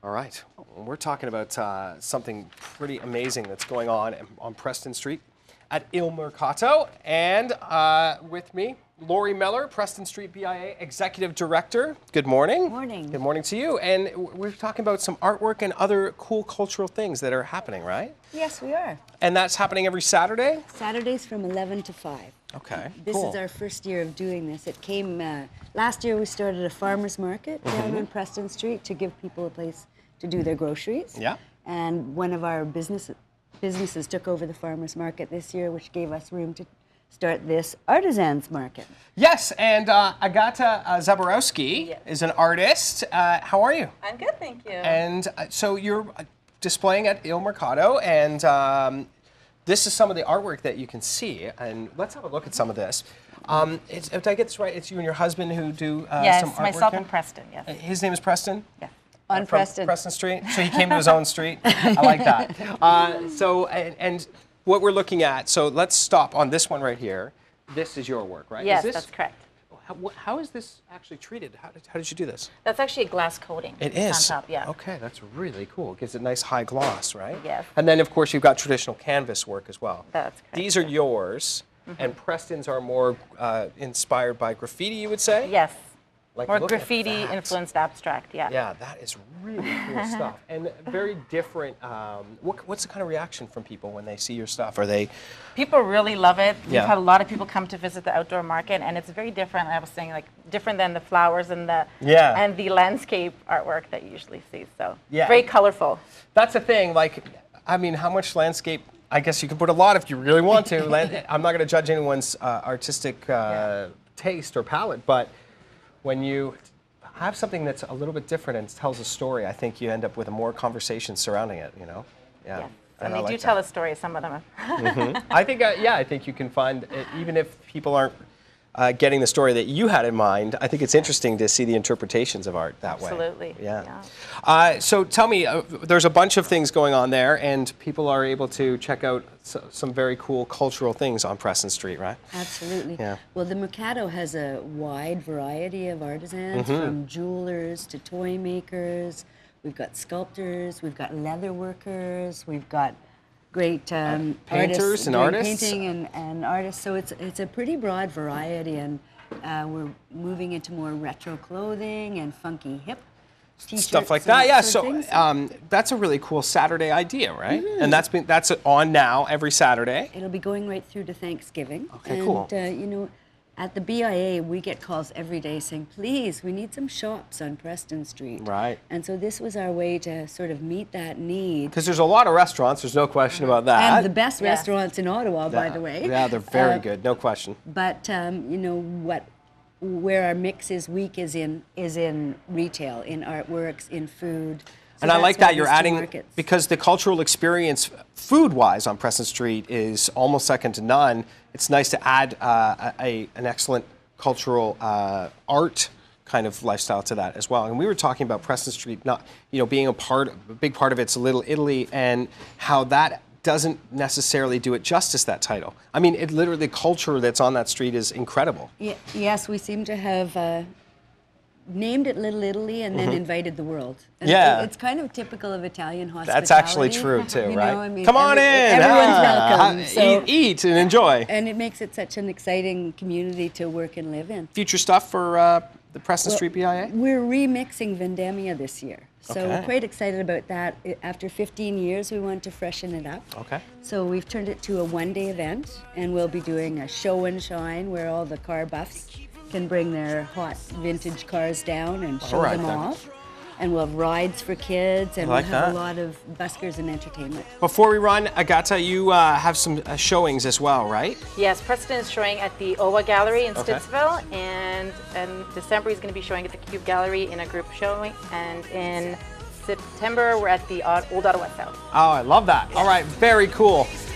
All right, we're talking about something pretty amazing that's going on Preston Street at Mercato, and with me, Lori Mellor, Preston Street BIA Executive Director. Good morning. Morning. Good morning to you. And we're talking about some artwork and other cool cultural things that are happening, right? Yes, we are. And that's happening every Saturday? Saturdays from 11 to 5. Okay, This cool. is our first year of doing this. It came, last year we started a farmer's market down on Preston Street to give people a place to do their groceries. Yeah. And one of our businesses took over the farmer's market this year, which gave us room to start this artisans market. Yes, and Agata Zaborowski is an artist. How are you? I'm good, thank you. And so you're displaying at Mercato, and this is some of the artwork that you can see. And let's have a look at some of this. If I get this right, it's you and your husband who do yes, some artwork myself here? and Preston, yes. His name is Preston? Yeah. On From Preston. Preston Street. So he came to his own street. I like that. And what we're looking at, so let's stop on this one right here. This is your work, right? Yes, is this, that's correct. how is this actually treated? How did you do this? That's actually a glass coating. It It's is? on top, yeah. Okay, that's really cool. It gives it a nice high gloss, right? Yes. And then, of course, you've got traditional canvas work as well. That's correct. These are yours, and Preston's are more inspired by graffiti, you would say? Yes. Like, More look at graffiti that. influenced abstract, yeah. Yeah, that is really cool stuff, and very different. What's the kind of reaction from people when they see your stuff? Are they? People really love it. We've Yeah. had a lot of people come to visit the outdoor market, and it's very different. I was saying, like, different than the flowers and the landscape artwork that you usually see. So Yeah. very colorful. That's the thing. Like, I mean, how much landscape? I guess you can put a lot if you really want to. I'm not going to judge anyone's artistic taste or palette, but when you have something that's a little bit different and tells a story, I think you end up with more conversation surrounding it, you know? Yeah. Yes. And And I they do like tell that. a story, some of them. I think, I think you can find, even if people aren't getting the story that you had in mind, I think it's interesting to see the interpretations of art that way. Absolutely. Yeah. So tell me, there's a bunch of things going on there, and people are able to check out some very cool cultural things on Preston Street, right? Absolutely. Yeah. Well, the Mercato has a wide variety of artisans, from jewelers to toy makers. We've got sculptors, we've got leather workers, we've got great painters and artists. Painting and artists. So it's a pretty broad variety, and we're moving into more retro clothing and funky hip t-shirts, Stuff like that, yeah. sort of So things. that's a really cool Saturday idea, right? And that's on now every Saturday. It'll be going right through to Thanksgiving. Okay, and, cool. You know, at the BIA, we get calls every day saying, please, we need some shops on Preston Street. Right. And so this was our way to sort of meet that need. Because there's a lot of restaurants, there's no question about that. And the best restaurants in Ottawa, by the way. Yeah, they're very good, no question. But you know where our mix is weak is in retail, in artworks, in food. So And I that's like why that you're these two adding, markets. because the cultural experience food-wise on Preston Street is almost second to none. It's nice to add an excellent cultural art kind of lifestyle to that as well. And we were talking about Preston Street not, being a big part of it's Little Italy, and how that doesn't necessarily do it justice, that title. I mean, it literally, the culture that's on that street is incredible. Yes, we seem to have named it Little Italy and then invited the world. And Yeah. it's kind of typical of Italian hospitality. That's actually true too, You right? know, I mean, Come on in. Everyone's welcome. So, Eat and enjoy. and it makes it such an exciting community to work and live in. Future stuff for the Preston Street BIA? We're remixing Vendemmia this year. So Okay. we're quite excited about that. After 15 years, we want to freshen it up. Okay. So we've turned it to a one-day event, and we'll be doing a show and shine where all the car buffs can bring their hot vintage cars down and show Alright them then. off. And we'll have rides for kids, and I like we'll have that. a lot of buskers and entertainment. Before we run, Agata, you have some showings as well, right? Yes, Preston is showing at the OWA Gallery in Okay. Stittsville, and in December he's going to be showing at the Cube Gallery in a group showing, and in September we're at the Old Ottawa South. Oh, I love that. All right, very cool.